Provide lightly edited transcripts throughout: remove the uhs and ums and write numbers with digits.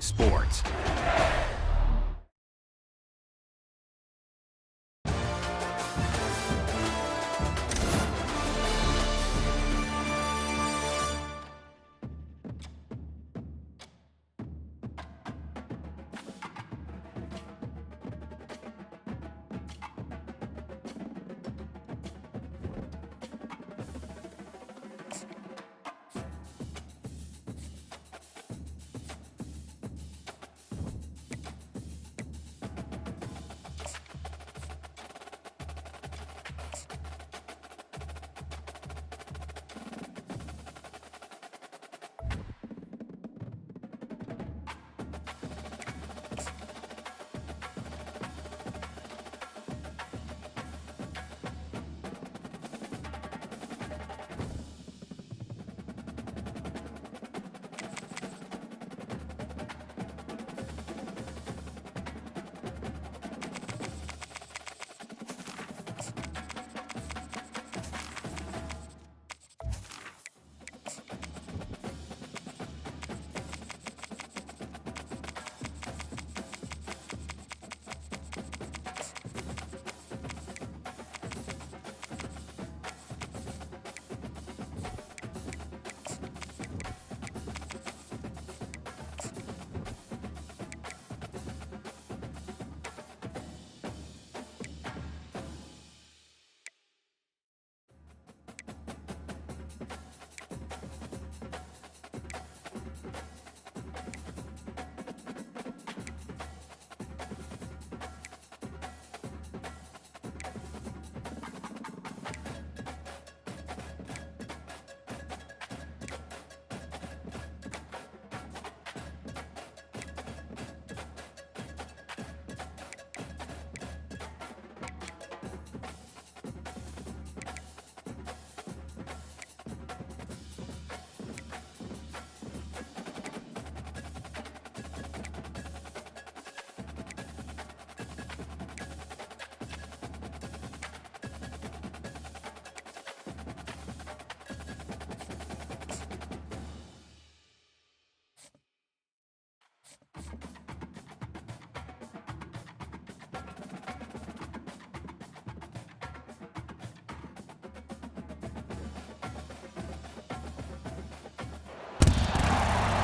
sports.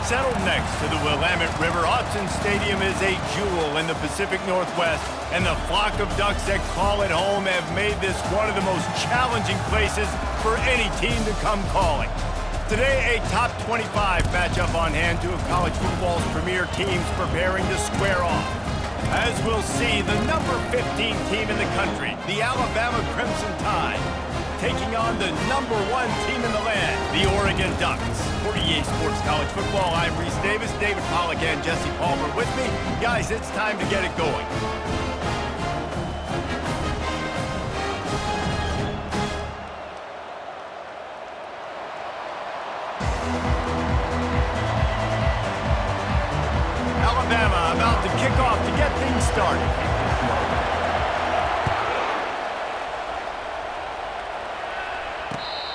Settled next to the Willamette River, Autzen Stadium is a jewel in the Pacific Northwest, and the flock of Ducks that call it home have made this one of the most challenging places for any team to come calling. Today, a top 25 matchup on hand, two of college football's premier teams preparing to square off. As we'll see, the number 15 team in the country, the Alabama Crimson Tide, taking on the number 1 team in the land, the Oregon Ducks. For EA Sports College Football, I'm Reese Davis, David Pollack, and Jesse Palmer with me. Guys, it's time to get it going. Alabama about to kick off to get things started.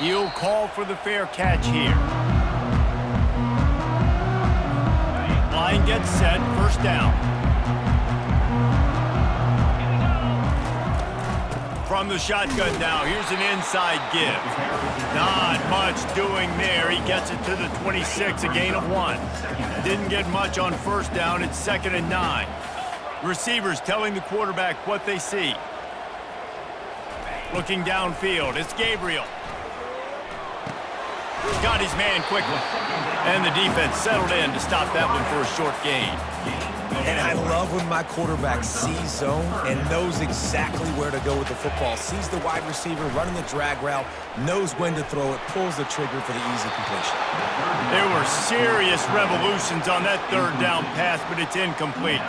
He'll call for the fair catch here. Line gets set, first down. From the shotgun now, here's an inside give. Not much doing there. He gets it to the 26, a gain of 1. Didn't get much on first down. It's 2nd and 9. Receivers telling the quarterback what they see. Looking downfield, it's Gabriel. Got his man quickly. And the defense settled in to stop that one for a short gain. And I love when my quarterback sees zone and knows exactly where to go with the football. Sees the wide receiver running the drag route, knows when to throw it, pulls the trigger for the easy completion. There were serious revolutions on that third down pass, but it's incomplete.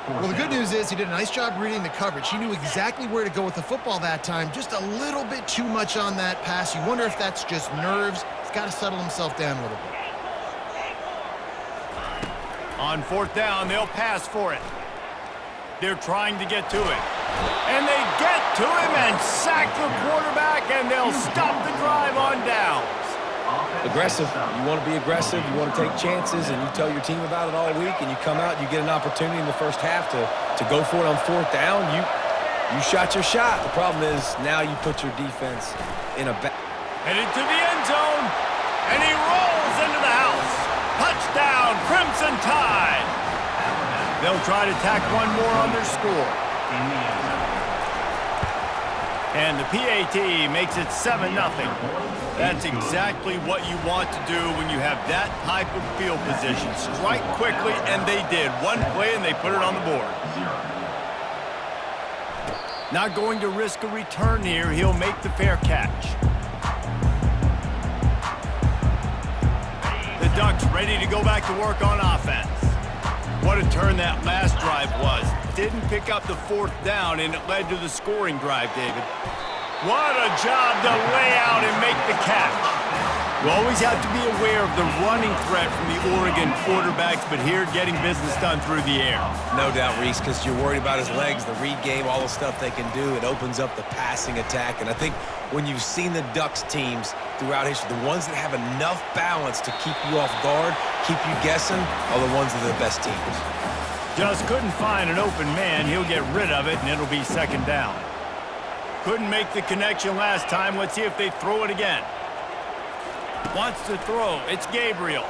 Well, the good news is he did a nice job reading the coverage. He knew exactly where to go with the football that time. Just a little bit too much on that pass. You wonder if that's just nerves. He's got to settle himself down a little bit. On fourth down, they'll pass for it. They're trying to get to it. And they get to him and sack the quarterback, and they'll stop the drive on downs. Aggressive. You want to be aggressive. You want to take chances, and you tell your team about it all week, and you come out, you get an opportunity in the first half to go for it on fourth down. You shot your shot. The problem is now you put your defense in a Headed to the end zone, and he rolls into the house. Touchdown, Crimson Tide. They'll try to tack one more on their score. And the PAT makes it 7-0. That's exactly what you want to do when you have that type of field position. Strike quickly, and they did. One play, and they put it on the board. Not going to risk a return here. He'll make the fair catch. The Ducks ready to go back to work on offense. What a turn that last drive was. Didn't pick up the fourth down, and it led to the scoring drive, David. What a job to lay out and make the catch. You always have to be aware of the running threat from the Oregon quarterbacks, but here getting business done through the air. No doubt, Reese, because you're worried about his legs, the read game, all the stuff they can do. It opens up the passing attack. And I think when you've seen the Ducks teams throughout history, the ones that have enough balance to keep you off guard, keep you guessing, are the ones that are the best teams. Just couldn't find an open man. He'll get rid of it, and it'll be second down. Couldn't make the connection last time. Let's see if they throw it again. Wants to throw. It's Gabriel.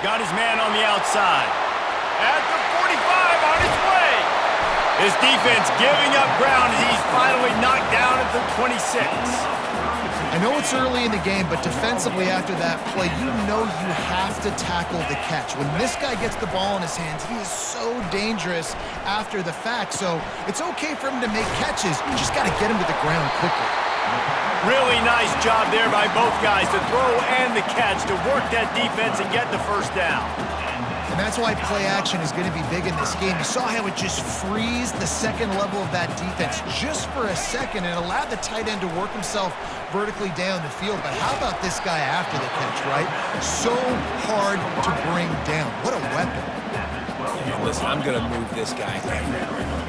Got his man on the outside. At the 45, on his way. His defense giving up ground as he's finally knocked down at the 26. I know it's early in the game, but defensively after that play, you know you have to tackle the catch. When this guy gets the ball in his hands, he is so dangerous after the fact. So it's okay for him to make catches. You just got to get him to the ground quickly. Really nice job there by both guys to throw and the catch to work that defense and get the first down. And that's why play action is going to be big in this game. You saw how it just frees the second level of that defense just for a second and allowed the tight end to work himself vertically down the field. But how about this guy after the catch, right? So hard to bring down. What a weapon. And listen, I'm going to move this guy.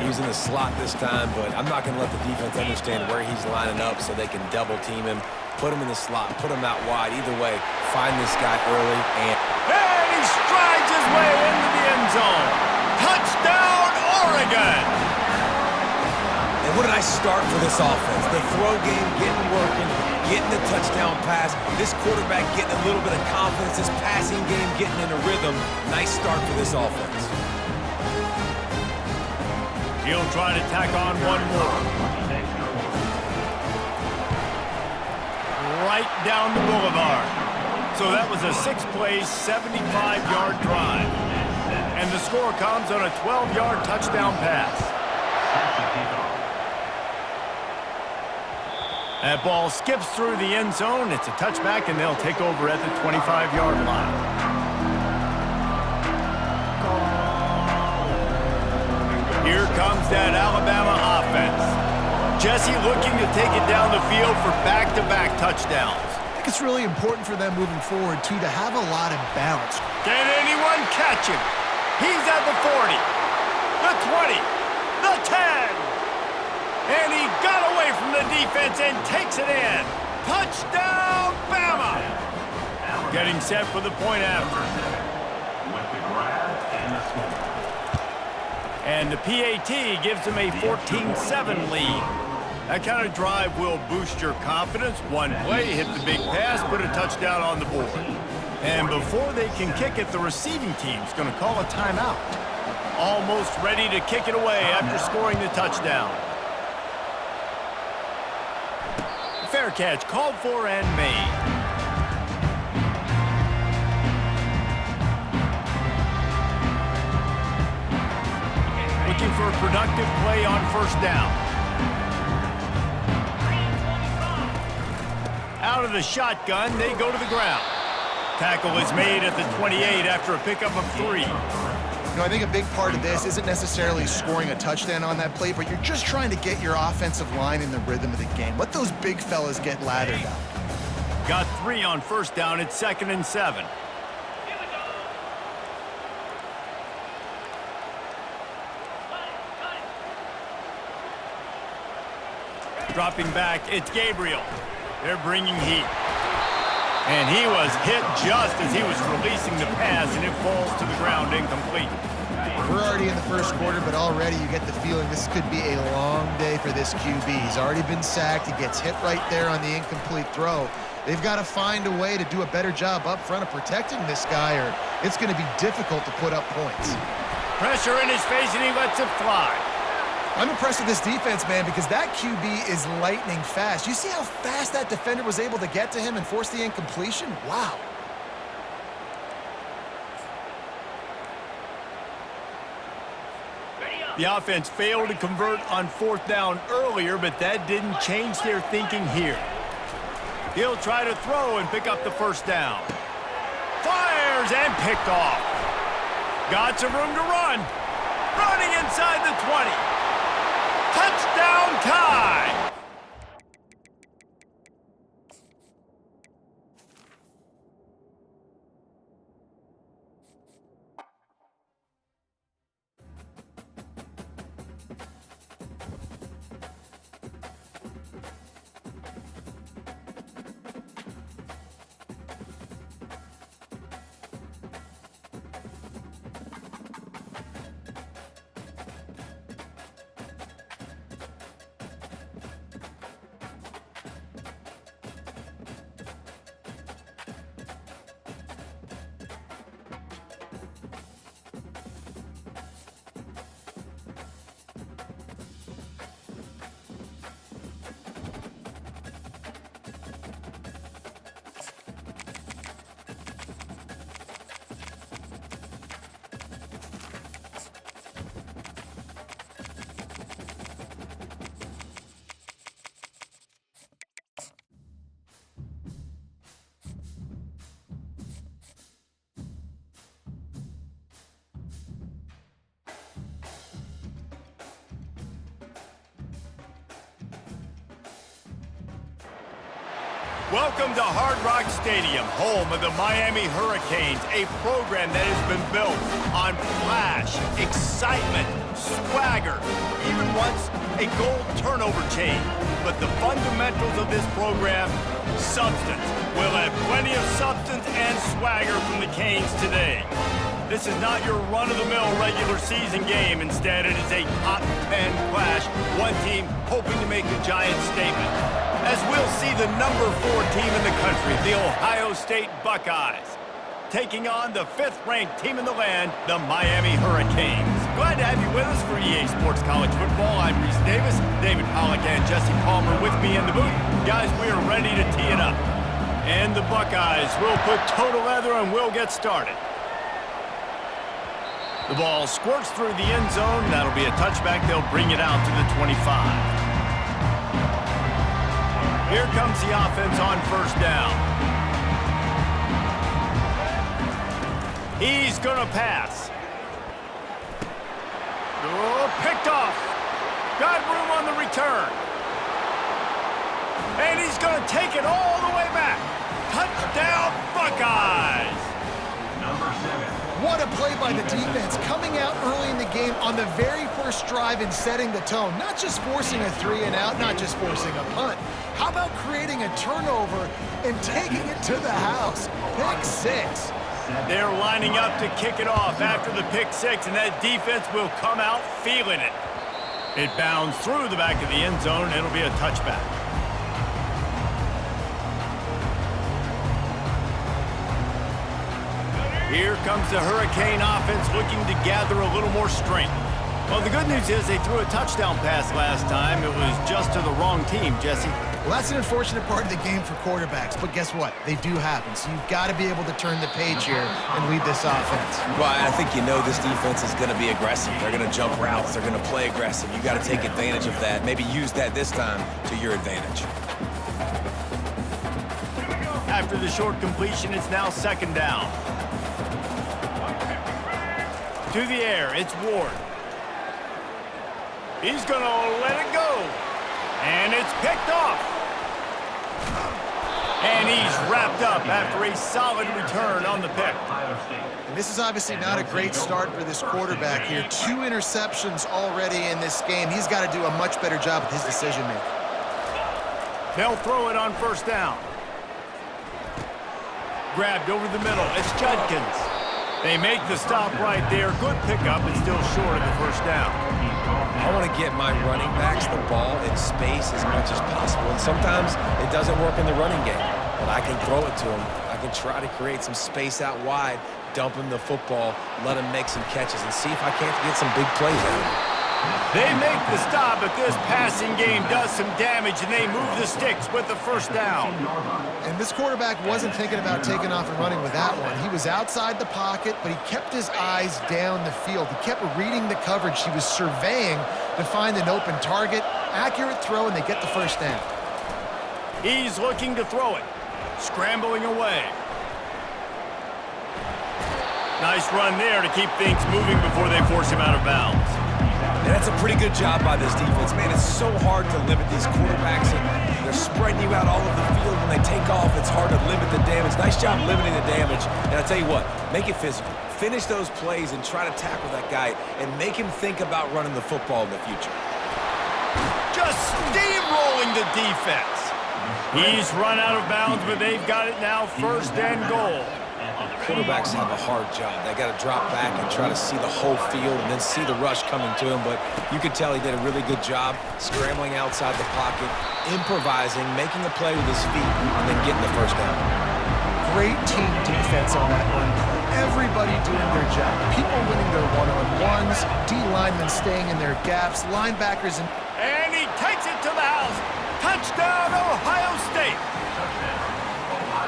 He was in the slot this time, but I'm not going to let the defense understand where he's lining up so they can double team him, put him in the slot, put him out wide. Either way, find this guy early and he strides his way into the end zone. Touchdown, Oregon! And what did I start for this offense? The throw game getting working, getting the touchdown pass. This quarterback getting a little bit of confidence. This passing game getting in a rhythm. Nice start for this offense. He'll try to tack on one more. Right down the boulevard. So that was a 6-play, 75-yard drive. And the score comes on a 12-yard touchdown pass. That ball skips through the end zone. It's a touchback, and they'll take over at the 25-yard line. Here comes that Alabama offense. Jesse looking to take it down the field for back-to-back touchdowns. I think it's really important for them moving forward, too, to have a lot of balance. Can anyone catch him? He's at the 40, the 20, the 10. And he got away from the defense and takes it in. Touchdown, Bama! Getting set for the point after. And the PAT gives them a 14-7 lead. That kind of drive will boost your confidence. One play, hit the big pass, put a touchdown on the board. And before they can kick it, the receiving team's going to call a timeout. Almost ready to kick it away after scoring the touchdown. Fair catch called for and made. Looking for a productive play on first down. Out of the shotgun, they go to the ground. Tackle is made at the 28 after a pickup of 3. You know, I think a big part of this isn't necessarily scoring a touchdown on that play, but you're just trying to get your offensive line in the rhythm of the game. Let those big fellas get lathered out. Got 3 on first down. It's 2nd and 7. Dropping back, it's Gabriel. They're bringing heat. And he was hit just as he was releasing the pass, and it falls to the ground incomplete. We're already in the first quarter, but already you get the feeling this could be a long day for this QB. He's already been sacked. He gets hit right there on the incomplete throw. They've got to find a way to do a better job up front of protecting this guy, or it's going to be difficult to put up points. Pressure in his face, and he lets it fly. I'm impressed with this defense, man, because that QB is lightning fast. You see how fast that defender was able to get to him and force the incompletion? Wow. The offense failed to convert on 4th down earlier, but that didn't change their thinking here. He'll try to throw and pick up the first down. Fires and picked off. Got some room to run. Running inside the 20. Touchdown tie! Welcome to Hard Rock Stadium, home of the Miami Hurricanes, a program that has been built on flash, excitement, swagger, even once a goal turnover chain. But the fundamentals of this program, substance. We'll have plenty of substance and swagger from the Canes today. This is not your run-of-the-mill regular season game. Instead, it is a top 10 clash, one team hoping to make a giant statement. As we'll see the number 4 team in the country, the Ohio State Buckeyes, taking on the 5th-ranked team in the land, the Miami Hurricanes. Glad to have you with us for EA Sports College Football. I'm Reese Davis, David Pollack and Jesse Palmer with me in the booth. Guys, we are ready to tee it up. And the Buckeyes will put toe to leather and we'll get started. The ball squirts through the end zone. That'll be a touchback. They'll bring it out to the 25. Here comes the offense on first down. He's going to pass. Oh, picked off. Got room on the return. And he's going to take it all the way back. Touchdown, Buckeyes! Number 7. What a play by the defense, coming out early in the game on the very first drive and setting the tone. Not just forcing a 3 and out, not just forcing a punt. How about creating a turnover and taking it to the house? Pick 6. They're lining up to kick it off after the pick 6, and that defense will come out feeling it. It bounds through the back of the end zone, and it'll be a touchback. Here comes the Hurricane offense looking to gather a little more strength. Well, the good news is they threw a touchdown pass last time. It was just to the wrong team, Jesse. Well, that's an unfortunate part of the game for quarterbacks, but guess what? They do happen, so you've got to be able to turn the page here and lead this offense. Well, I think you know this defense is going to be aggressive. They're going to jump routes. They're going to play aggressive. You got to take advantage of that. Maybe use that this time to your advantage. After the short completion, it's now second down. To the air, it's Ward. He's going to let it go. And it's picked off. And he's wrapped up after a solid return on the pick. And this is obviously not a great start for this quarterback here. 2 interceptions already in this game. He's got to do a much better job with his decision-making. They'll throw it on first down. grabbed over the middle. It's Judkins. They make the stop right there. Good pickup, but still short of the first down. I want to get my running backs the ball in space as much as possible. And sometimes it doesn't work in the running game, but I can throw it to them. I can try to create some space out wide, dump him the football, let him make some catches, and see if I can't get some big plays out of him. They make the stop, but this passing game does some damage, and they move the sticks with the first down. And this quarterback wasn't thinking about taking off and running with that one. He was outside the pocket, but he kept his eyes down the field. He kept reading the coverage. He was surveying to find an open target. Accurate throw, and they get the first down. He's looking to throw it. Scrambling away. Nice run there to keep things moving before they force him out of bounds. And that's a pretty good job by this defense. Man, it's so hard to limit these quarterbacks, and they're spreading you out all over the field. When they take off, it's hard to limit the damage. Nice job limiting the damage. And I'll tell you what, make it physical. Finish those plays and try to tackle that guy and make him think about running the football in the future. Just steamrolling the defense. He's run out of bounds, but they've got it now, first and goal. Quarterbacks have a hard job. They got to drop back and try to see the whole field and then see the rush coming to him. But you could tell he did a really good job scrambling outside the pocket, improvising, making a play with his feet, and then getting the first down. Great team defense on that one. Everybody doing their job. People winning their one-on-ones, D-linemen staying in their gaps, linebackers And he takes it to the house. Touchdown, Ohio State.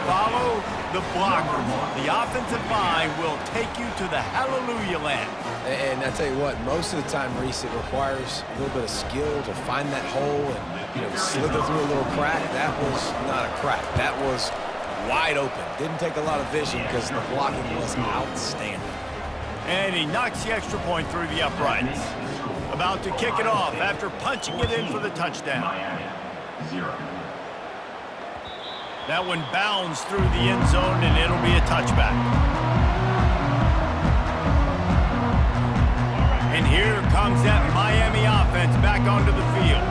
Follow the blocker. The offensive line will take you to the hallelujah land. And I tell you what, most of the time, Reese, it requires a little bit of skill to find that hole and, slither through a little crack. That was not a crack. That was wide open. Didn't take a lot of vision because the blocking was outstanding. And he knocks the extra point through the uprights. About to kick it off after punching it in for the touchdown. Miami, 0. That one bounds through the end zone, and it'll be a touchback. And here comes that Miami offense back onto the field.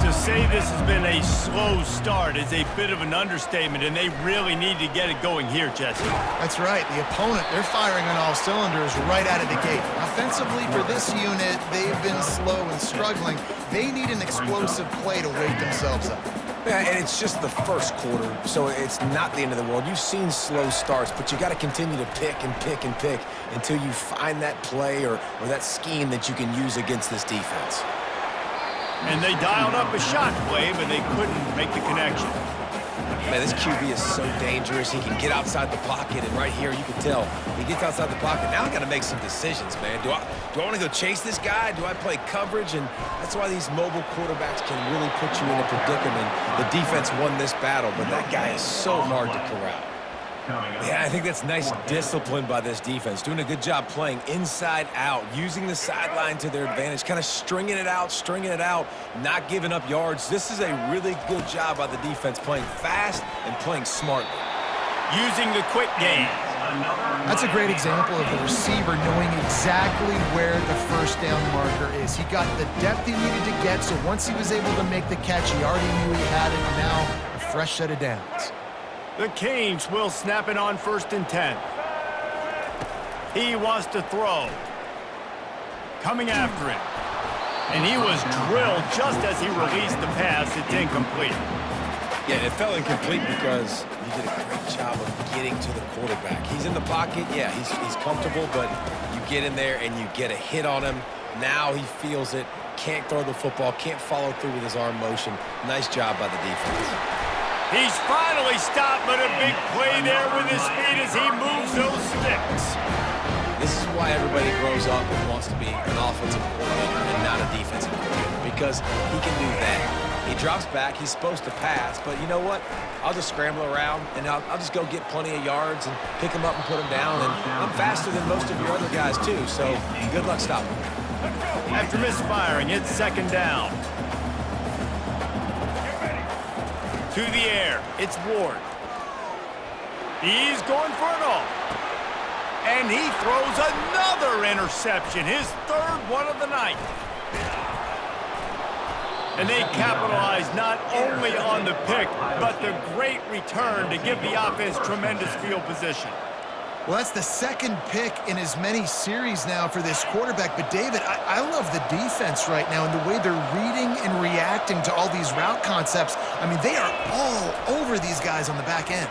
To say this has been a slow start is a bit of an understatement, and they really need to get it going here, Jesse. That's right. The opponent, they're firing on all cylinders right out of the gate. Offensively, for this unit, they've been slow and struggling. They need an explosive play to wake themselves up. Yeah, and it's just the first quarter, so it's not the end of the world. You've seen slow starts, but you got to continue to pick and pick and pick until you find that play or that scheme that you can use against this defense. And they dialed up a shot play, but they couldn't make the connection. Man, this QB is so dangerous. He can get outside the pocket, and right here you can tell he gets outside the pocket. Now I got to make some decisions, man. Do I want to go chase this guy? Do I play coverage? And that's why these mobile quarterbacks can really put you in a predicament. The defense won this battle, but that guy is so hard to corral. Yeah, I think that's nice discipline by this defense. Doing a good job playing inside out, using the sideline to their advantage, kind of stringing it out, not giving up yards. This is a really good job by the defense, playing fast and playing smartly. Using the quick game. That's a great example of the receiver knowing exactly where the first down marker is. He got the depth he needed to get, so once he was able to make the catch, he already knew he had it. Now, a fresh set of downs. The Canes will snap it on 1st and 10. He wants to throw. Coming after him. And he was drilled just as he released the pass. It's incomplete. Yeah, it fell incomplete because he did a great job of getting to the quarterback. He's in the pocket. Yeah, he's comfortable, but you get in there and you get a hit on him. Now he feels it. Can't throw the football. Can't follow through with his arm motion. Nice job by the defense. He's finally stopped, but a big play there with his feet as he moves those sticks. This is why everybody grows up and wants to be an offensive coordinator and not a defensive coordinator, because he can do that. He drops back. He's supposed to pass, but you know what? I'll just scramble around, and I'll just go get plenty of yards and pick him up and put him down, and I'm faster than most of your other guys, too, so good luck stopping him. After misfiring, it's 2nd down. To the air, it's Ward. He's going for it all. And he throws another interception, his 3rd one of the night. And they capitalized not only on the pick, but the great return to give the offense tremendous field position. Well, that's the second pick in as many series now for this quarterback. But, David, I love the defense right now and the way they're reading and reacting to all these route concepts. I mean, they are all over these guys on the back end.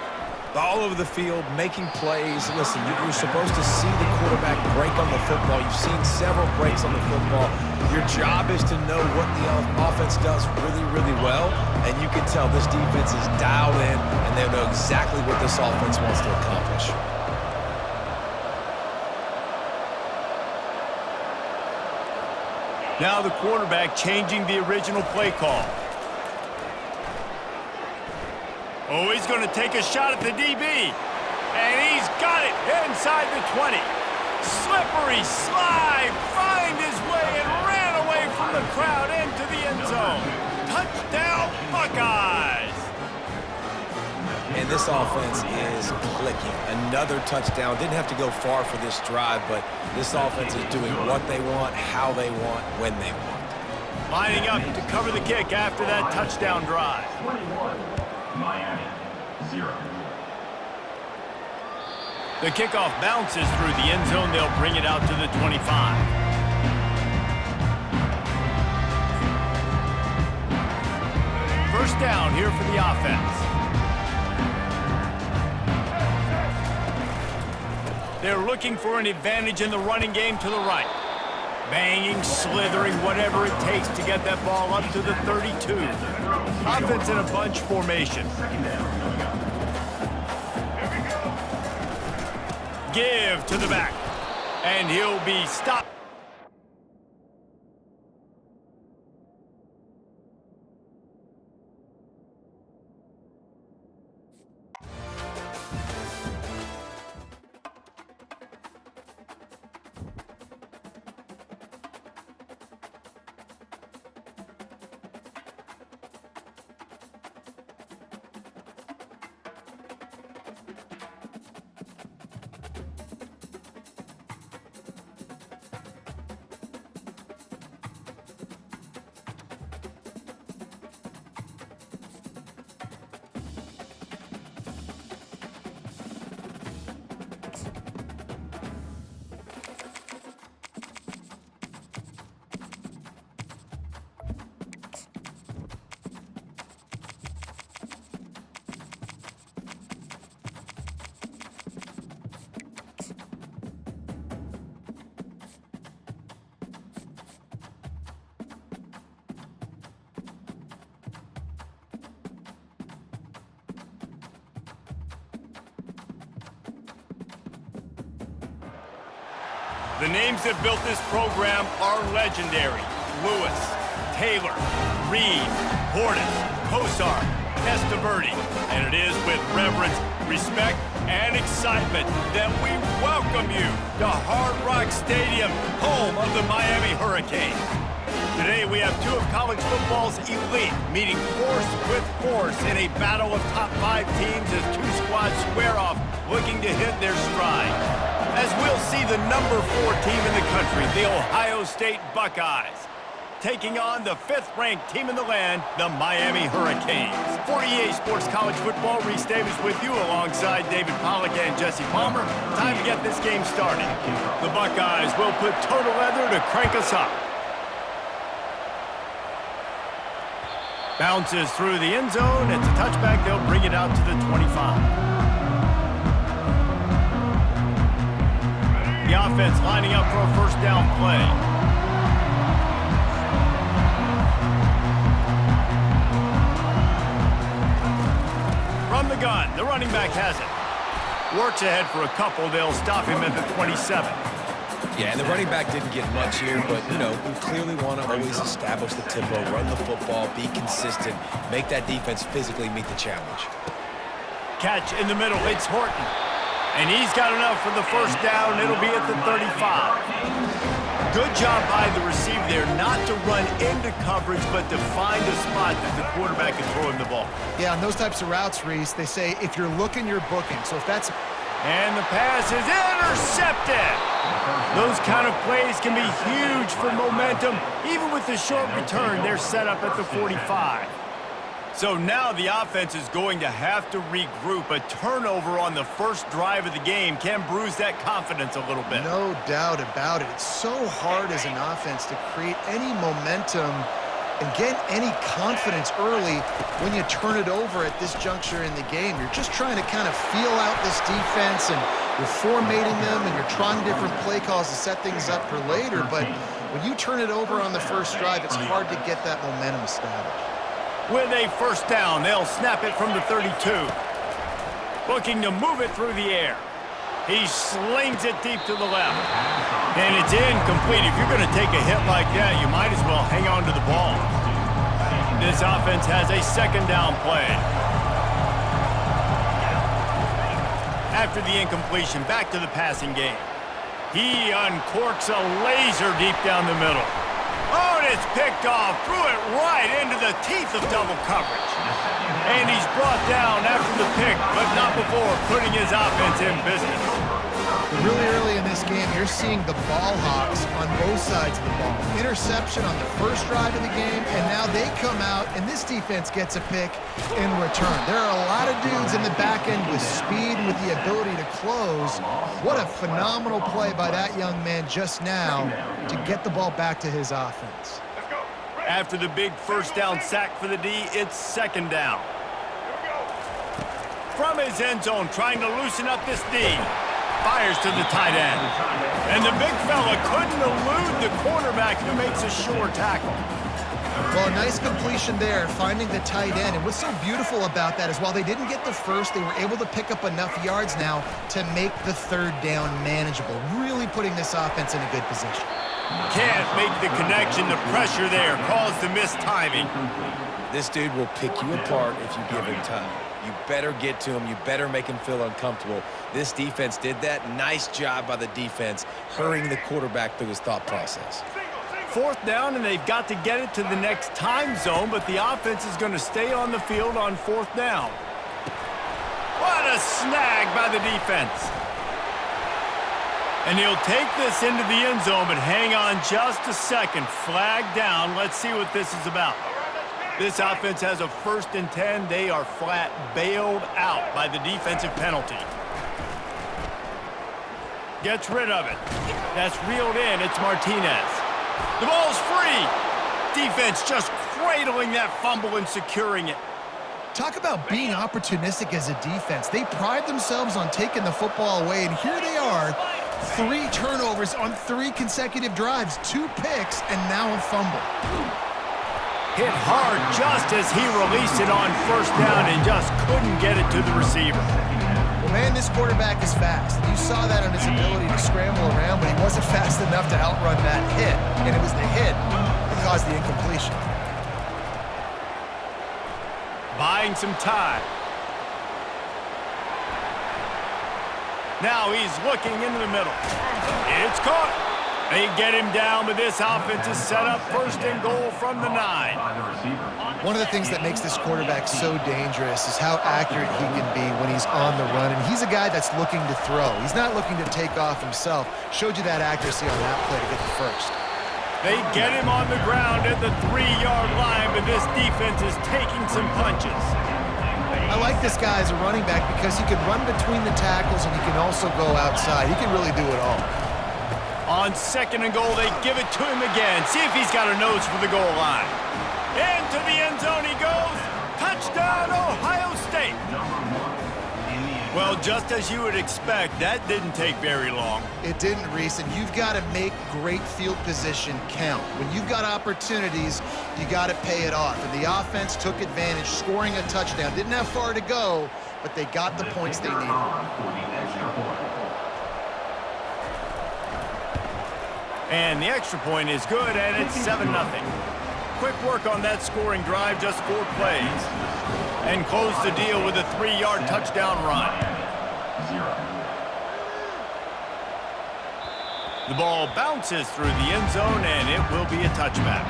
All over the field, making plays. Listen, you're supposed to see the quarterback break on the football. You've seen several breaks on the football. Your job is to know what the offense does really, really well, and you can tell this defense is dialed in, and they know exactly what this offense wants to accomplish. Now the quarterback changing the original play call. Oh, he's going to take a shot at the DB. And he's got it inside the 20. Slippery slide, find his way and ran away from the crowd into the end zone. Touchdown, Buckeyes. And this offense is clicking. Another touchdown. Didn't have to go far for this drive, but this offense is doing what they want, how they want, when they want. Lining up to cover the kick after that touchdown drive. 21, Miami, 0. The kickoff bounces through the end zone. They'll bring it out to the 25. First down here for the offense. They're looking for an advantage in the running game to the right. Banging, slithering, whatever it takes to get that ball up to the 32. Offense in a bunch formation. Give to the back. And he'll be stopped. The names that built this program are legendary. Lewis, Taylor, Reed, Portis, Kosar, Testaverde. And it is with reverence, respect, and excitement that we welcome you to Hard Rock Stadium, home of the Miami Hurricanes. Today we have two of college football's elite meeting force with force in a battle of top 5 teams as two squads square off, looking to hit their stride. As we'll see the number 4 team in the country, the Ohio State Buckeyes, taking on the 5th-ranked team in the land, the Miami Hurricanes. For EA Sports College Football, Reese Davis with you alongside David Pollack and Jesse Palmer. Time to get this game started. The Buckeyes will put total leather to crank us up. Bounces through the end zone. It's a touchback. They'll bring it out to the 25. The offense lining up for a first down play. From the gun, the running back has it. Works ahead for a couple. They'll stop him at the 27. Yeah, and the running back didn't get much here, but, you know, we clearly want to always establish the tempo, run the football, be consistent, make that defense physically meet the challenge. Catch in the middle. It's Horton. And he's got enough for the first down. It'll be at the 35. Good job by the receiver there not to run into coverage, but to find a spot that the quarterback can throw him the ball. Yeah, on those types of routes, Reese, they say if you're looking, you're booking. So if that's... And the pass is intercepted. Those kind of plays can be huge for momentum. Even with the short return, they're set up at the 45. So now the offense is going to have to regroup. A turnover on the first drive of the game can bruise that confidence a little bit. No doubt about it. It's so hard as an offense to create any momentum and get any confidence early when you turn it over at this juncture in the game. You're just trying to kind of feel out this defense, and you're formatting them, and you're trying different play calls to set things up for later. But when you turn it over on the first drive, it's hard to get that momentum established. With a first down, they'll snap it from the 32. Looking to move it through the air. He slings it deep to the left. And it's incomplete. If you're going to take a hit like that, you might as well hang on to the ball. This offense has a second down play. After the incompletion, back to the passing game. He uncorks a laser deep down the middle. Oh, and it's picked off. Threw it right into the teeth of double coverage. And he's brought down after the pick, but not before putting his offense in business. Really early in this game, you're seeing the ball hawks on both sides of the ball. Interception on the first drive of the game, and now they come out, and this defense gets a pick in return. There are a lot of dudes in the back end with speed and with the ability to close. What a phenomenal play by that young man just now to get the ball back to his offense. After the big first down sack for the D, it's second down. From his end zone, trying to loosen up this D. Fires to the tight end. And the big fella couldn't elude the cornerback who makes a sure tackle. Well, a nice completion there, finding the tight end. And what's so beautiful about that is while they didn't get the first, they were able to pick up enough yards now to make the third down manageable, really putting this offense in a good position. Can't make the connection. The pressure there caused the missed timing. This dude will pick you apart if you give him time. You better get to him. You better make him feel uncomfortable. This defense did that. Nice job by the defense, hurrying the quarterback through his thought process. Fourth down, and they've got to get it to the next time zone, but the offense is going to stay on the field on fourth down. What a snag by the defense. And he'll take this into the end zone, but hang on just a second. Flag down. Let's see what this is about. This offense has a 1st and 10. They are flat bailed out by the defensive penalty. Gets rid of it. That's reeled in. It's Martinez. The ball's free. Defense just cradling that fumble and securing it. Talk about being opportunistic as a defense. They pride themselves on taking the football away, and here they are. 3 turnovers on 3 consecutive drives, 2 picks, and now a fumble. Hit hard just as he released it on first down and just couldn't get it to the receiver. Well, man, this quarterback is fast. You saw that on his ability to scramble around, but he wasn't fast enough to outrun that hit. And it was the hit that caused the incompletion. Buying some time. Now he's looking into the middle. It's caught. They get him down, but this offense is set up 1st and goal from the 9. One of the things that makes this quarterback so dangerous is how accurate he can be when he's on the run. And he's a guy that's looking to throw. He's not looking to take off himself. Showed you that accuracy on that play to get the first. They get him on the ground at the 3-yard line, but this defense is taking some punches. I like this guy as a running back because he can run between the tackles and he can also go outside. He can really do it all. On 2nd and goal, they give it to him again. See if he's got a nose for the goal line. Into the end zone he goes. Touchdown, Ohio State. Well, just as you would expect, that didn't take very long. It didn't, Reese, and you've got to make great field position count. When you've got opportunities, you got to pay it off. And the offense took advantage, scoring a touchdown. Didn't have far to go, but they got the points they needed. And the extra point is good, and it's 7-0. Quick work on that scoring drive, just 4 plays. And close the deal with a 3-yard touchdown run. The ball bounces through the end zone, and it will be a touchback.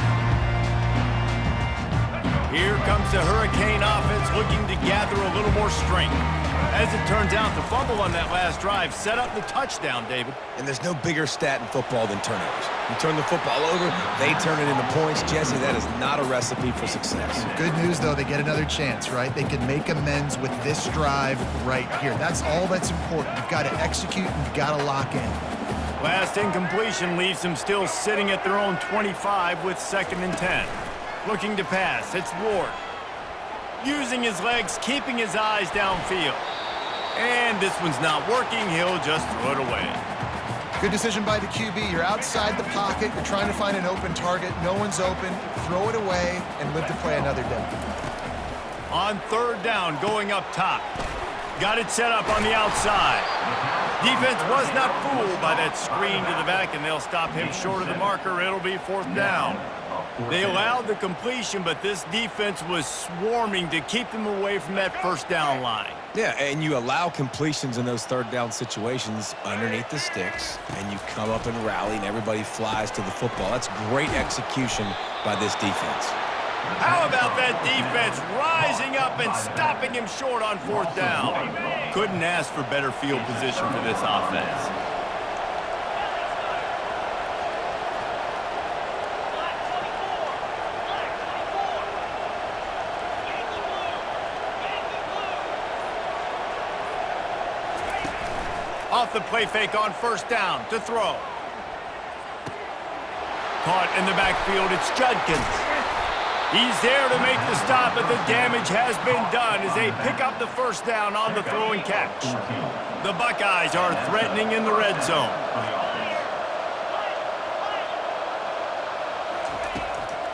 Here comes the Hurricane offense looking to gather a little more strength. As it turns out, the fumble on that last drive set up the touchdown, David. And there's no bigger stat in football than turnovers. You turn the football over, they turn it into points. Jesse, that is not a recipe for success. Good news, though, they get another chance, right? They can make amends with this drive right here. That's all that's important. You've got to execute and you've got to lock in. Last incompletion leaves them still sitting at their own 25 with 2nd and 10. Looking to pass, it's Ward. Using his legs, keeping his eyes downfield. And this one's not working, he'll just throw it away. Good decision by the QB. You're outside the pocket, you're trying to find an open target, no one's open, throw it away, and live to play another day. On 3rd down, going up top. Got it set up on the outside. Defense was not fooled by that screen to the back, and they'll stop him short of the marker. It'll be 4th down. They allowed the completion, but this defense was swarming to keep them away from that 1st down line. Yeah, and you allow completions in those 3rd down situations underneath the sticks, and you come up and rally, and everybody flies to the football. That's great execution by this defense. How about that defense rising up and stopping him short on 4th down? Couldn't ask for better field position for this offense. Off the play fake on 1st down to throw. Caught in the backfield, it's Judkins. He's there to make the stop, but the damage has been done as they pick up the 1st down on the throw and catch. The Buckeyes are threatening in the red zone.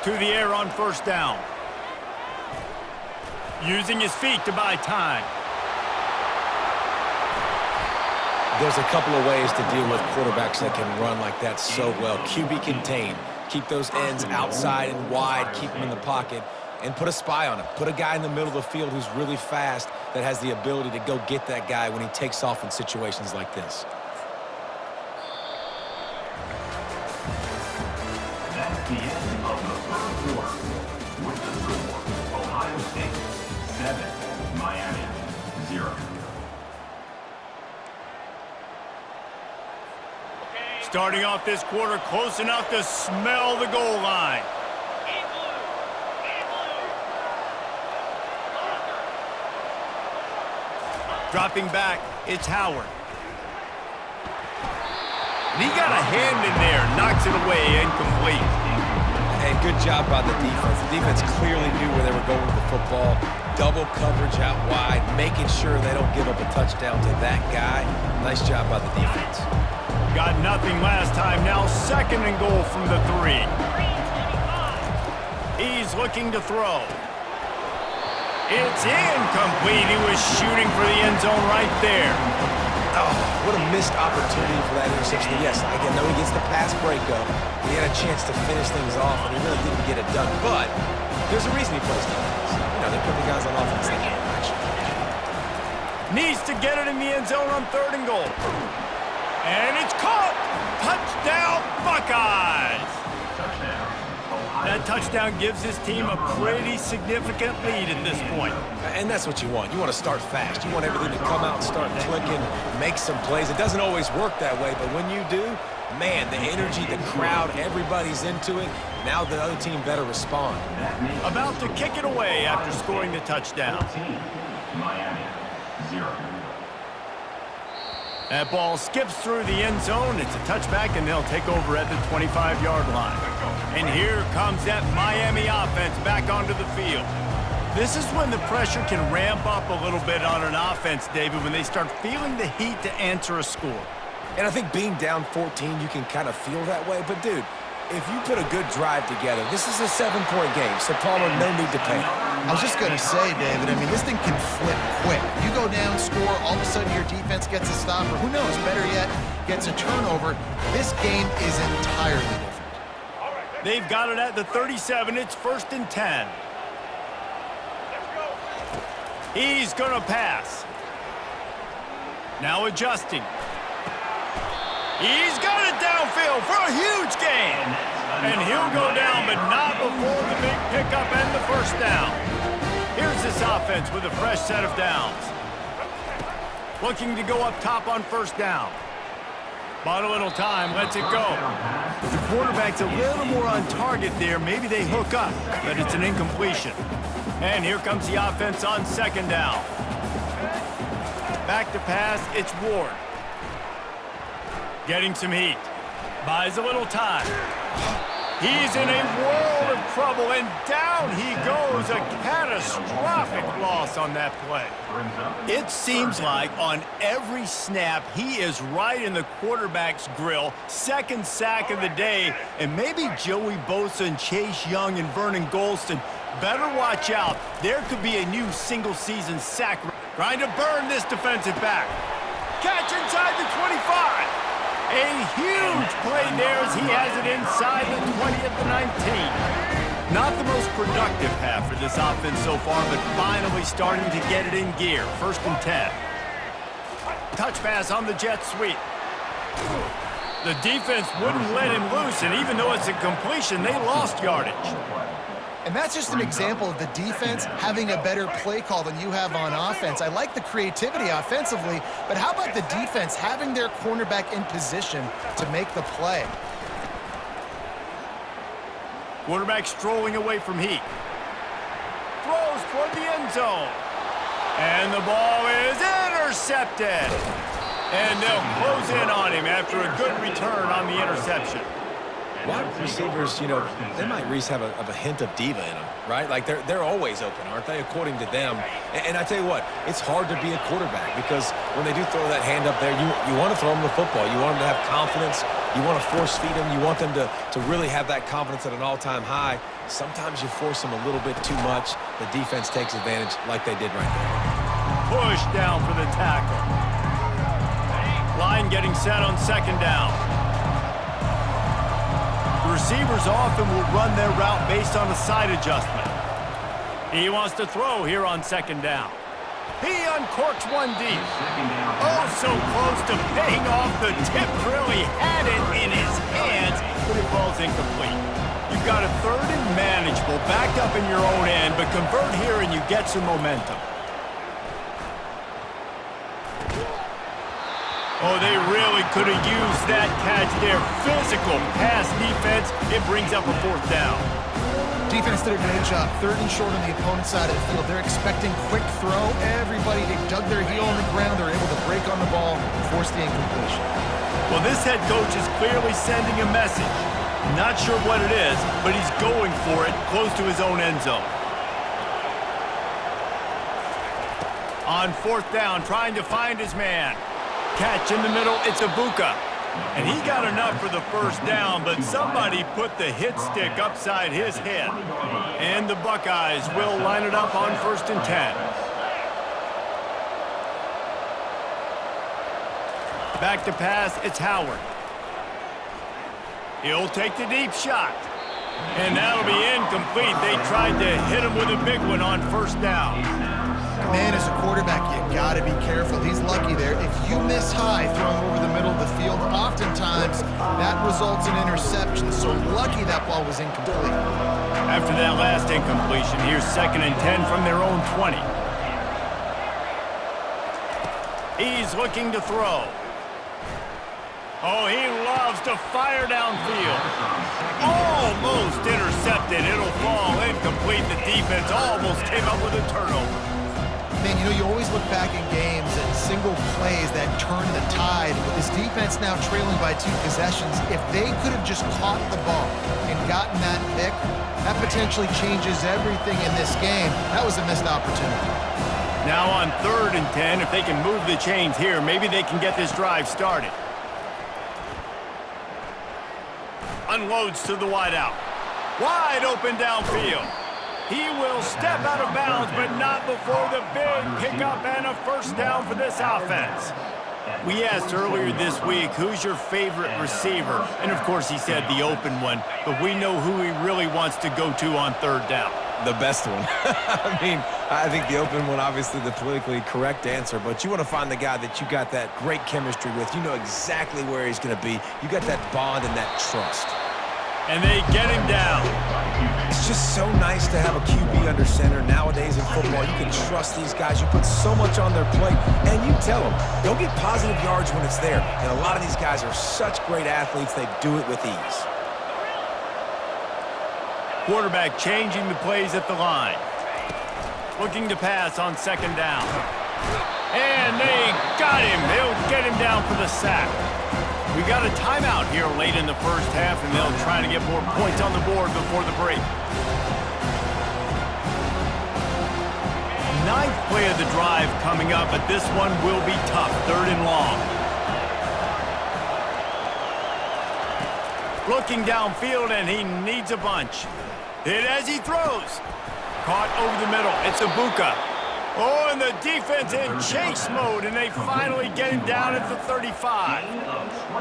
To the air on 1st down. Using his feet to buy time. There's a couple of ways to deal with quarterbacks that can run like that so well. QB contain. Keep those ends outside and wide. Keep them in the pocket. And put a spy on him. Put a guy in the middle of the field who's really fast that has the ability to go get that guy when he takes off in situations like this. That's the end of the 3rd quarter. With the score, Ohio State 7, Miami 0. Starting off this quarter close enough to smell the goal line. Dropping back, it's Howard. And he got a hand in there, knocks it away, incomplete. And good job by the defense. The defense clearly knew where they were going with the football. Double coverage out wide, making sure they don't give up a touchdown to that guy. Nice job by the defense. Got nothing last time, now 2nd and goal from the 3. He's looking to throw. It's incomplete. He was shooting for the end zone right there. Oh, what a missed opportunity for that interception. Yes, I know he gets the pass breakup. He had a chance to finish things off, and he really didn't get it done. But there's a reason he plays defense. You know, they put the guys on offense that can actually. Needs to get it in the end zone on 3rd and goal. And it's caught! Touchdown, Buckeyes! Touchdown, Ohio That touchdown gives his team a pretty significant lead at this point. And that's what you want. You want to start fast. You want everything to come out and start clicking, make some plays. It doesn't always work that way, but when you do, man, the energy, the crowd, everybody's into it. Now the other team better respond. About to kick it away after scoring the touchdown. 14, Miami 0. That ball skips through the end zone. It's a touchback, and they'll take over at the 25-yard line. And here comes that Miami offense back onto the field. This is when the pressure can ramp up a little bit on an offense, David, when they start feeling the heat to answer a score. And I think being down 14, you can kind of feel that way. But, dude, if you put a good drive together, this is a 7-point game, so Palmer, no need to panic. I was just going to say, David, I mean, this thing can flip quick. You go down, score, all of a sudden your defense gets a stop, or who knows, better yet, gets a turnover. This game is entirely different. They've got it at the 37. It's 1st and 10. He's going to pass. Now adjusting. He's got it downfield. downfield for a huge gain. And he'll go down, but not before the big pickup and the first down. Here's this offense with a fresh set of downs. Looking to go up top on first down. Bought a little time, lets it go. If the quarterback's a little more on target there, maybe they hook up, but it's an incompletion. And here comes the offense on second down. Back to pass, it's Ward. Getting some heat. Buys a little time. He's in a world of trouble, and down he goes. A catastrophic loss on that play. It seems like on every snap, he is right in the quarterback's grill. Second sack of the day, and maybe Joey Bosa and Chase Young and Vernon Golston better watch out. There could be a new single-season sack. Trying to burn this defensive back. Catch inside the 25. A huge play there as he has it inside the 20 at the 19. Not the most productive half for this offense so far, but finally starting to get it in gear. First and 10. Touch pass on the jet sweep. The defense wouldn't let him loose, and even though it's a completion, they lost yardage. And that's just an example of the defense having a better play call than you have on offense. I like the creativity offensively, but how about the defense having their cornerback in position to make the play? Quarterback strolling away from heat. Throws toward the end zone. And the ball is intercepted. And they'll close in on him after a good return on the interception. Wide receivers, you know, they might at least have a hint of diva in them, right? Like, they're always open, aren't they, according to them? And I tell you what, it's hard to be a quarterback because when they do throw that hand up there, you want to throw them the football. You want them to have confidence. You want to force feed them. You want them to really have that confidence at an all-time high. Sometimes you force them a little bit too much. The defense takes advantage like they did right there. Push down for the tackle. Line getting set on second down. Receivers often will run their route based on a side adjustment. He wants to throw here on second down. He uncorks one deep. Oh, so close to paying off the tip drill. He had it in his hands, but it falls incomplete. You've got a third and manageable, backed up in your own end, but convert here and you get some momentum. Oh, they really could have used that catch there. Physical pass defense. It brings up a fourth down. Defense did a great job. Third and short on the opponent's side of the field. They're expecting quick throw. Everybody, they dug their heel on the ground. They're able to break on the ball and force the incompletion. Well, this head coach is clearly sending a message. Not sure what it is, but he's going for it close to his own end zone. On fourth down, trying to find his man. Catch in the middle, it's Ibuka. And he got enough for the first down, but somebody put the hit stick upside his head. And the Buckeyes will line it up on first and 10. Back to pass, it's Howard. He'll take the deep shot. And that'll be incomplete. They tried to hit him with a big one on first down. Man, as a quarterback, you got to be careful. He's lucky there. If you miss high throwing over the middle of the field, oftentimes that results in interception. So lucky that ball was incomplete. After that last incompletion, here's second and 10 from their own 20. He's looking to throw. Oh, he loves to fire downfield. Almost intercepted. It'll fall incomplete. The defense almost came up with a turnover. Man, you know, you always look back in games and single plays that turn the tide. With this defense now trailing by 2 possessions, if they could have just caught the ball and gotten that pick, that potentially changes everything in this game. That was a missed opportunity. Now on third and 10, if they can move the chains here, maybe they can get this drive started. Unloads to the wideout. Wide open downfield. He will step out of bounds, but not before the big pickup and a first down for this offense. We asked earlier this week, who's your favorite receiver? And of course he said the open one, but we know who he really wants to go to on third down. The best one. I mean, I think the open one, obviously the politically correct answer, but you want to find the guy that you got that great chemistry with. You know exactly where he's going to be. You got that bond and that trust. And they get him down. It's just so nice to have a QB under center. Nowadays in football, you can trust these guys. You put so much on their plate, and you tell them, go get positive yards when it's there. And a lot of these guys are such great athletes, they do it with ease. Quarterback changing the plays at the line. Looking to pass on second down. And they got him. They'll get him down for the sack. We got a timeout here late in the first half, and they'll try to get more points on the board before the break. Ninth play of the drive coming up, but this one will be tough. 3rd and long. Looking downfield, and he needs a bunch. Hit as he throws. Caught over the middle. It's Ibuka. Oh, and the defense in chase mode, and they finally get him down at the 35.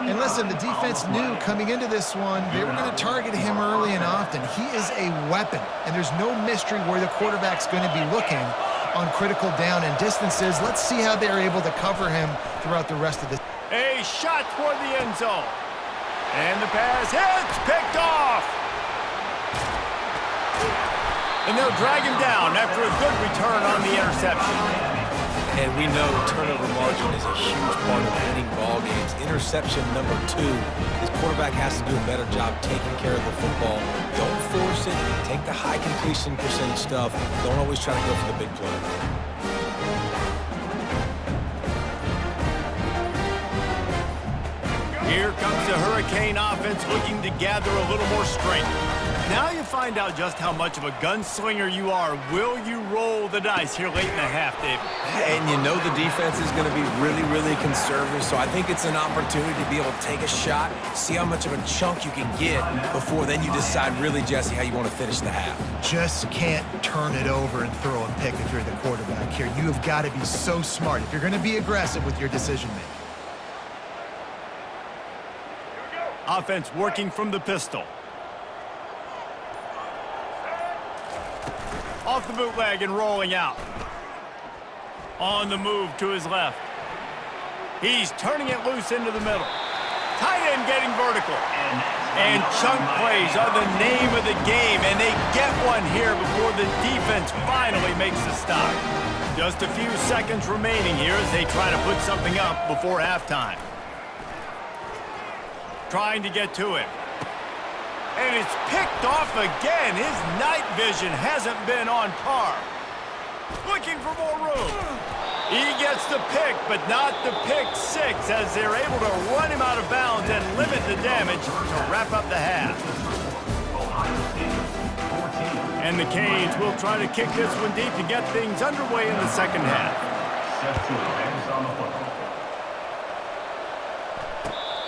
And listen, the defense knew coming into this one, they were going to target him early and often. He is a weapon, and there's no mystery where the quarterback's going to be looking on critical down and distances. Let's see how they're able to cover him throughout the rest of this. A shot toward the end zone. And the pass hits, picked off. And they'll drag him down after a good return on the interception. And we know turnover margin is a huge part of winning ball games. Interception number 2. This quarterback has to do a better job taking care of the football. Don't force it. Take the high completion percentage stuff. Don't always try to go for the big play. Here comes the Hurricane offense looking to gather a little more strength. Now you find out just how much of a gunslinger you are. Will you roll the dice here late in the half, David? And you know the defense is going to be really, really conservative, so I think it's an opportunity to be able to take a shot, see how much of a chunk you can get before then you decide really, Jesse, how you want to finish the half. Just can't turn it over and throw a pick if you're the quarterback here. You have got to be so smart if you're going to be aggressive with your decision-making. Offense working from the pistol. Off the bootleg and rolling out. On the move to his left. He's turning it loose into the middle. Tight end getting vertical. And chunk plays are the name of the game, and they get one here before the defense finally makes the stop. Just a few seconds remaining here as they try to put something up before halftime. Trying to get to it. And it's picked off again. His night vision hasn't been on par. Looking for more room. He gets the pick, but not the pick six, as they're able to run him out of bounds and limit the damage to wrap up the half. And the Canes will try to kick this one deep to get things underway in the second half.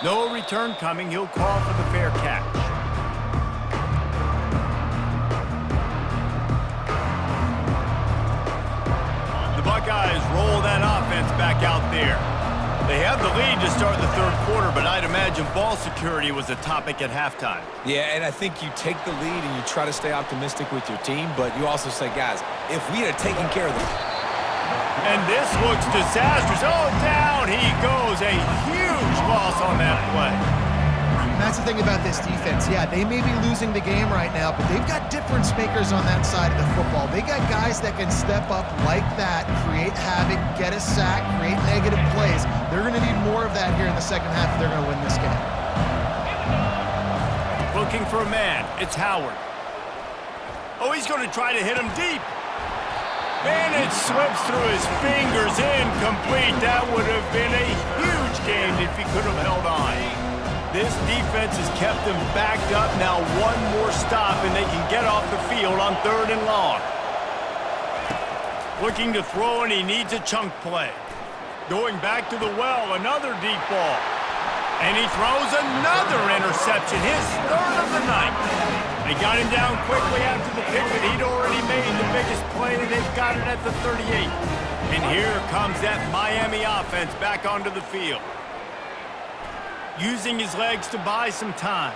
No return coming. He'll call for the fair catch. Buckeyes roll that offense back out there. They have the lead to start the third quarter, but I'd imagine ball security was a topic at halftime. Yeah, and I think you take the lead and you try to stay optimistic with your team, but you also say, guys, if we had taken care of them. And this looks disastrous. Oh, down he goes. A huge loss on that play. And that's the thing about this defense. Yeah, they may be losing the game right now, but they've got difference makers on that side of the football. They got guys that can step up like that, create havoc, get a sack, create negative plays. They're going to need more of that here in the second half if they're going to win this game. Looking for a man. It's Howard. Oh, he's going to try to hit him deep. And it slips through his fingers. Incomplete. That would have been a huge game if he could have held on. This defense has kept them backed up. Now one more stop and they can get off the field on 3rd and long. Looking to throw, and he needs a chunk play. Going back to the well, another deep ball. And he throws another interception, his 3rd of the night. They got him down quickly after the pick, but he'd already made the biggest play, and they've got it at the 38. And here comes that Miami offense back onto the field. Using his legs to buy some time.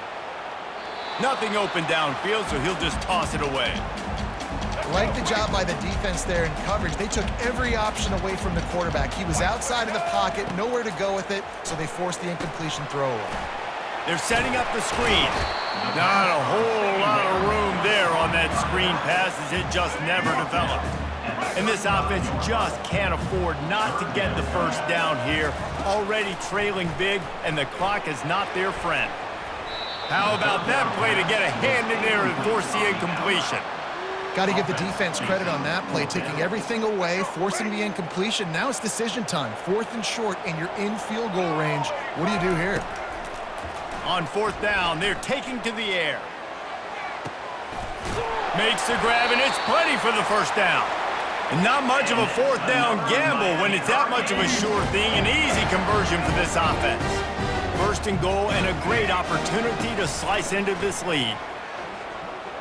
Nothing open downfield, so he'll just toss it away. Like the job by the defense there in coverage. They took every option away from the quarterback. He was outside of the pocket, nowhere to go with it, so they forced the incompletion throwaway. They're setting up the screen. Not a whole lot of room there on that screen pass as it just never developed. And this offense just can't afford not to get the first down here. Already trailing big, and the clock is not their friend. How about that play to get a hand in there and force the incompletion? Got to give the defense credit on that play, taking everything away, forcing the incompletion. Now it's decision time. 4th and short, and you're in field goal range. What do you do here? On 4th down, they're taking to the air. Makes the grab, and it's plenty for the first down. And not much of a 4th down gamble when it's that much of a sure thing. An easy conversion for this offense. 1st and goal, and a great opportunity to slice into this lead.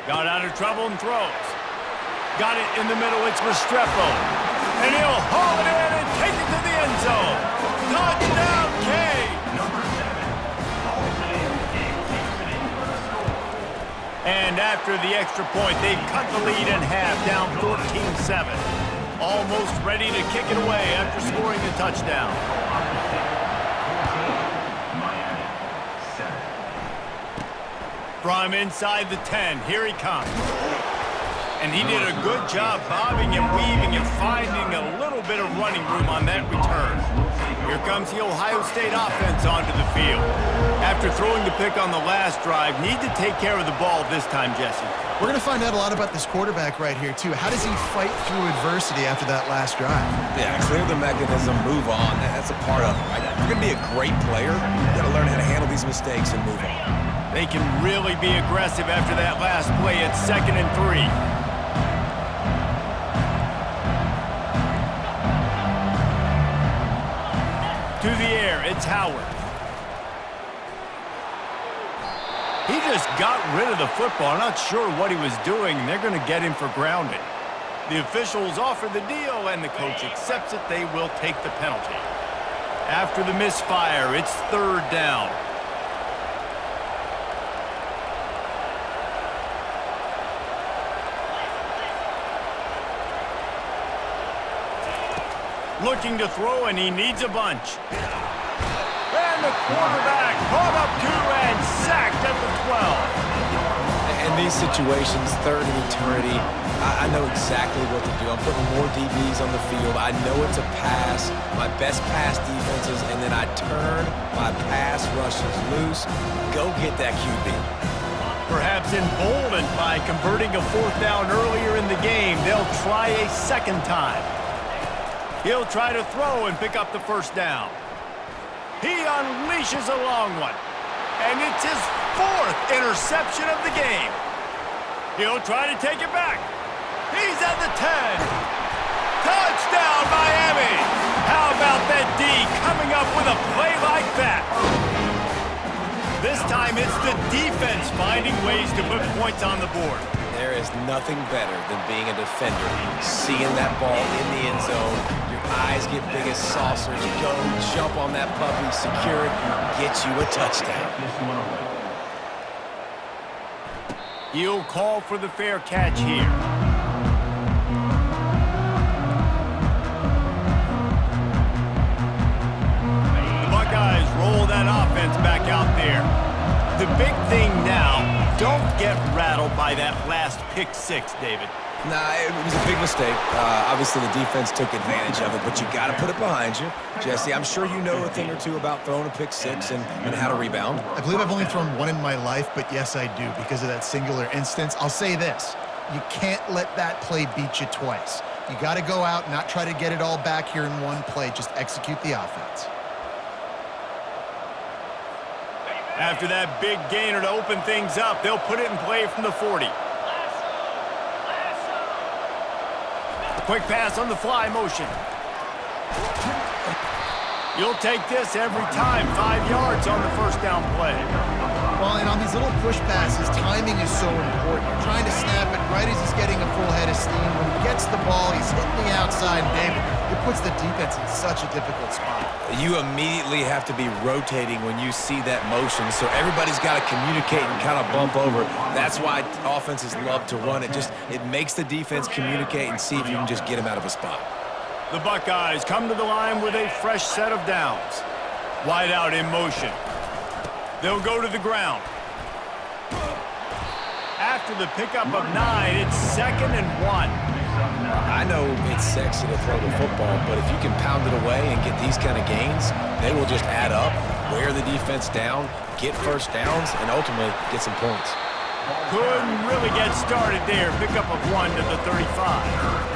Got out of trouble and throws. Got it in the middle, it's Restrepo. And he'll haul it in and take it to the end zone. Touchdown, K! And after the extra point, they've cut the lead in half, down 14-7. Almost ready to kick it away after scoring the touchdown. From inside the 10, here he comes. And he did a good job bobbing and weaving and finding a little bit of running room on that return. Here comes the Ohio State offense onto the field. After throwing the pick on the last drive, need to take care of the ball this time, Jesse. We're going to find out a lot about this quarterback right here, too. How does he fight through adversity after that last drive? Yeah, clear the mechanism, move on. That's a part of it, right? If you're going to be a great player, you got to learn how to handle these mistakes and move on. They can really be aggressive after that last play at 2nd and 3. To the air, it's Howard. He just got rid of the football. I'm not sure what he was doing. They're going to get him for grounding. The officials offer the deal, and the coach accepts it. They will take the penalty. After the misfire, it's 3rd down. Looking to throw, and he needs a bunch. And the quarterback caught up to and sacked at the 12. In these situations, 3rd and eternity, I know exactly what to do. I'm putting more DBs on the field. I know it's a pass, my best pass defenses, and then I turn my pass rushes loose. Go get that QB. Perhaps emboldened by converting a 4th down earlier in the game, they'll try a 2nd time. He'll try to throw and pick up the 1st down. He unleashes a long one. And it's his 4th interception of the game. He'll try to take it back. He's at the 10. Touchdown, Miami! How about that D coming up with a play like that? This time it's the defense finding ways to put points on the board. There is nothing better than being a defender, seeing that ball in the end zone. Your eyes get big as saucers. Go jump on that puppy, secure it, get you a touchdown. He'll call for the fair catch here. The Buckeyes roll that offense back out there. The big thing now, don't get rattled by that last pick 6, David. Nah, it was a big mistake. Obviously, the defense took advantage of it, but you got to put it behind you. Jesse, I'm sure you know a thing or two about throwing a pick 6 and how to rebound. I believe I've only thrown one in my life, but yes, I do because of that singular instance. I'll say this. You can't let that play beat you twice. You got to go out and not try to get it all back here in one play. Just execute the offense. After that big gainer to open things up, they'll put it in play from the 40. Quick pass on the fly motion. You'll take this every time. 5 yards on the 1st down play. Well, and on these little push passes, timing is so important. You're trying to snap it right as he's getting a full head of steam. When he gets the ball, he's hitting the outside. David, it puts the defense in such a difficult spot. You immediately have to be rotating when you see that motion, so everybody's got to communicate and kind of bump over. That's why offenses love to run it. It makes the defense communicate and see if you can just get him out of a spot. The Buckeyes come to the line with a fresh set of downs. Wide out in motion. They'll go to the ground. After the pickup of 9, it's 2nd and 1. I know it's sexy to throw the football, but if you can pound it away and get these kind of gains, they will just add up, wear the defense down, get first downs, and ultimately get some points. Couldn't really get started there. Pickup of 1 to the 35.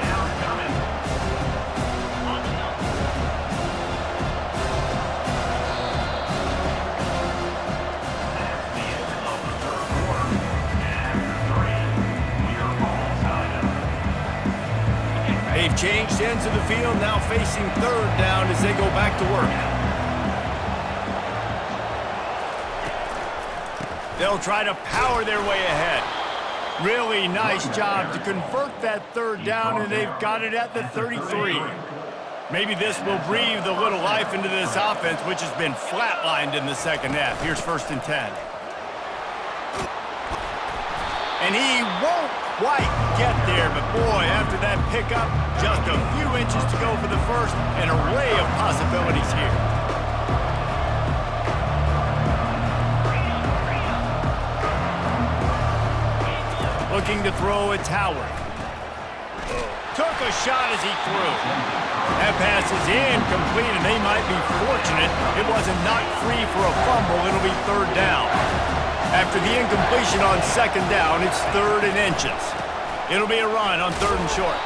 They've changed ends of the field, now facing 3rd down as they go back to work. They'll try to power their way ahead. Really nice job to convert that 3rd down, and they've got it at the 33. Maybe this will breathe a little life into this offense, which has been flatlined in the 2nd half. Here's 1st and 10. And he won't quite get there, but boy, after that pickup, just a few inches to go for the first, an array of possibilities here. Looking to throw, it's Howard. Took a shot as he threw. That pass is incomplete, and they might be fortunate it wasn't knocked free for a fumble. It'll be 3rd down. After the incompletion on 2nd down, it's 3rd and inches. It'll be a run on 3rd and short.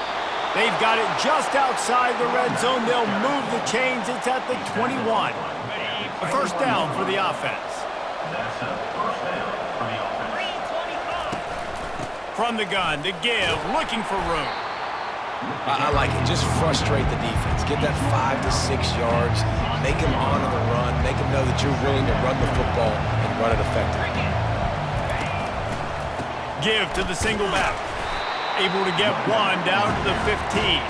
They've got it just outside the red zone. They'll move the chains. It's at the 21. A 1st down for the offense. That's a 1st down for the offense. From the gun, to give, looking for room. I like it. Just frustrate the defense. Get that 5 to 6 yards. Make them honor the run. Make them know that you're willing to run the football and run it effectively. Give to the single back. Able to get 1 down to the 15.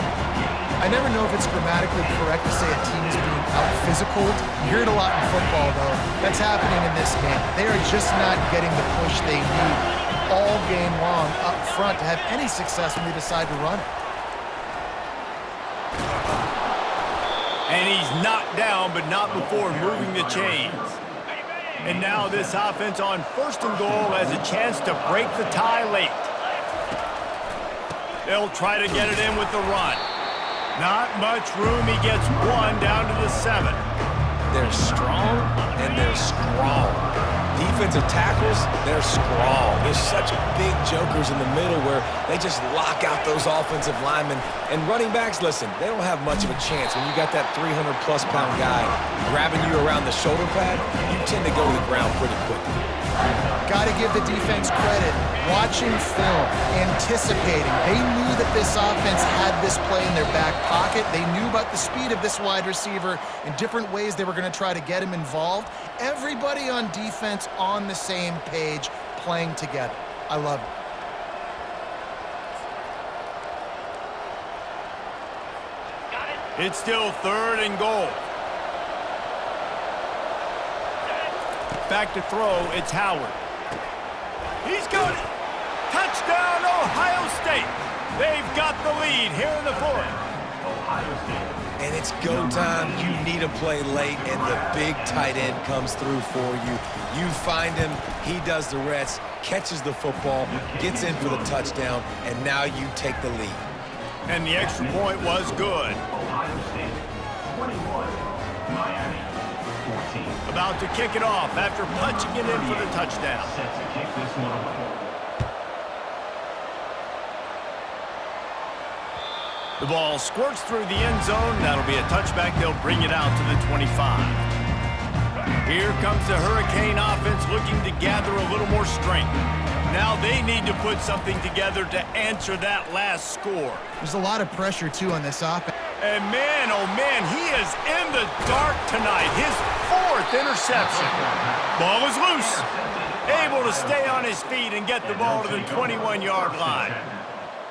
I never know if it's grammatically correct to say a team is being out-physicaled. You hear it a lot in football, though. That's happening in this game. They are just not getting the push they need all game long up front to have any success when they decide to run it. And he's knocked down, but not before moving the chains. And now this offense on 1st and goal has a chance to break the tie late. They'll try to get it in with the run. Not much room. He gets 1 down to the 7. They're strong and they're strong. Defensive tackles, they're strong. There's such big jokers in the middle where they just lock out those offensive linemen. And running backs, listen, they don't have much of a chance. When you got that 300-plus pound guy grabbing you around the shoulder pad, you tend to go to the ground pretty quickly. Got to give the defense credit. Watching film, anticipating. They knew that this offense had this play in their back pocket. They knew about the speed of this wide receiver and different ways they were going to try to get him involved. Everybody on defense on the same page, playing together. I love it. It's still 3rd and goal. Back to throw, it's Howard. He's got it. Touchdown, Ohio State. They've got the lead here in the 4th. Ohio State. And it's go time. You need a play late, and the big tight end comes through for you. You find him, he does the rest, catches the football, gets in for the touchdown, and now you take the lead. And the extra point was good. Ohio State 21, Miami 14. About to kick it off after punching it in for the touchdown. Set to kick this one away. The ball squirts through the end zone. That'll be a touchback. They'll bring it out to the 25. Here comes the Hurricane offense looking to gather a little more strength. Now they need to put something together to answer that last score. There's a lot of pressure, too, on this offense. And man, oh man, he is in the dark tonight. His 4th interception. Ball is loose. Able to stay on his feet and get the ball to the 21-yard line.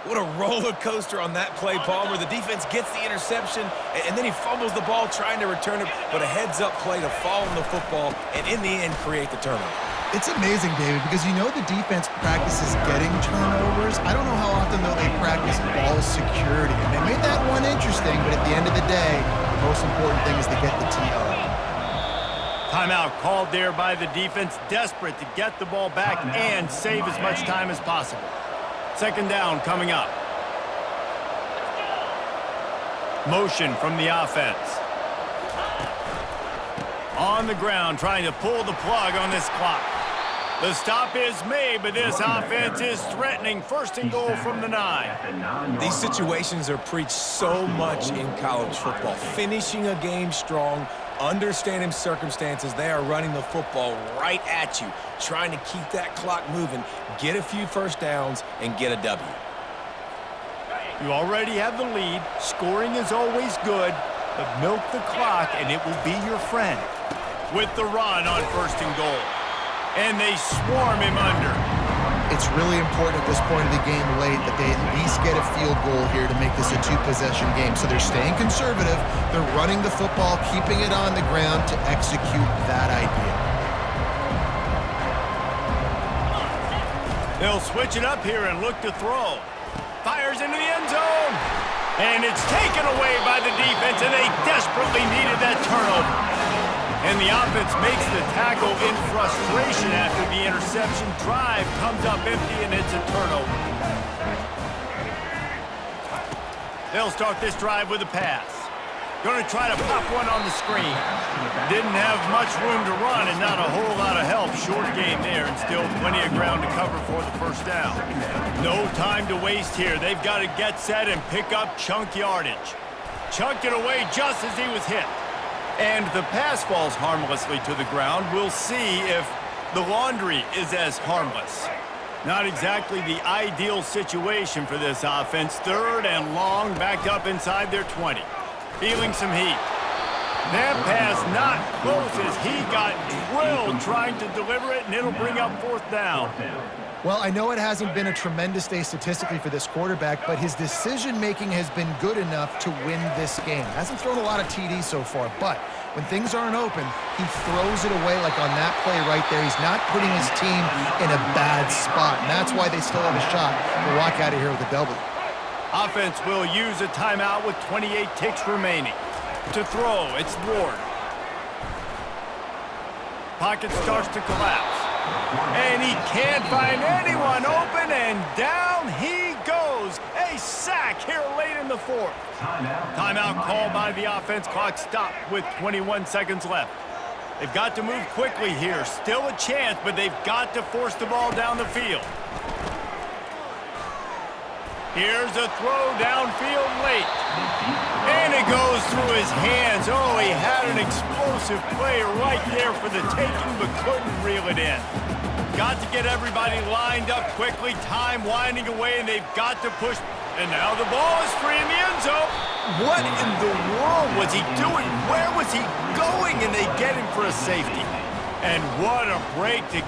What a roller coaster on that play, Palmer. The defense gets the interception, and then he fumbles the ball trying to return it, but a heads-up play to fall on the football and, in the end, create the turnover. It's amazing, David, because you know the defense practices getting turnovers. I don't know how often, though, they practice ball security. And they made that one interesting, but at the end of the day, the most important thing is to get the TO. Timeout called there by the defense, desperate to get the ball back and save as much time as possible. Second down coming up. Motion from the offense. On the ground, trying to pull the plug on this clock. The stop is made, but this offense is threatening. First and goal from the 9. These situations are preached so much in college football. Finishing a game strong, understanding circumstances. They are running the football right at you, trying to keep that clock moving, get a few first downs, and get a W. You already have the lead. Scoring is always good, but milk the clock and it will be your friend. With the run on first and goal. And they swarm him under. It's really important at this point of the game late that they at least get a field goal here to make this a two-possession game. So they're staying conservative. They're running the football, keeping it on the ground to execute that idea. They'll switch it up here and look to throw. Fires into the end zone. And it's taken away by the defense, and they desperately needed that turnover. And the offense makes the tackle in frustration after the interception. Drive comes up empty, and it's a turnover. They'll start this drive with a pass. Going to try to pop one on the screen. Didn't have much room to run and not a whole lot of help. Short game there and still plenty of ground to cover for the first down. No time to waste here. They've got to get set and pick up chunk yardage. Chunked it away just as he was hit. And the pass falls harmlessly to the ground. We'll see if the laundry is as harmless. Not exactly the ideal situation for this offense. Third and long, backed up inside their 20. Feeling some heat. That pass not close as he got drilled trying to deliver it, and it'll bring up fourth down. Well, I know it hasn't been a tremendous day statistically for this quarterback, but his decision-making has been good enough to win this game. Hasn't thrown a lot of TDs so far, but when things aren't open, he throws it away like on that play right there. He's not putting his team in a bad spot, and that's why they still have a shot to walk out of here with a W. Offense will use a timeout with 28 ticks remaining. To throw, it's Ward. Pocket starts to collapse. And he can't find anyone open, and down he goes. A sack here late in the fourth. Timeout called by the offense. Clock stopped with 21 seconds left. They've got to move quickly here. Still a chance, but they've got to force the ball down the field. Here's a throw downfield late. And it goes through his hands. Oh, he had an explosive play right there for the taking, but couldn't reel it in. Got to get everybody lined up quickly. Time winding away, and they've got to push. And now the ball is free in the end zone. What in the world was he doing? Where was he going? And they get him for a safety. And what a break to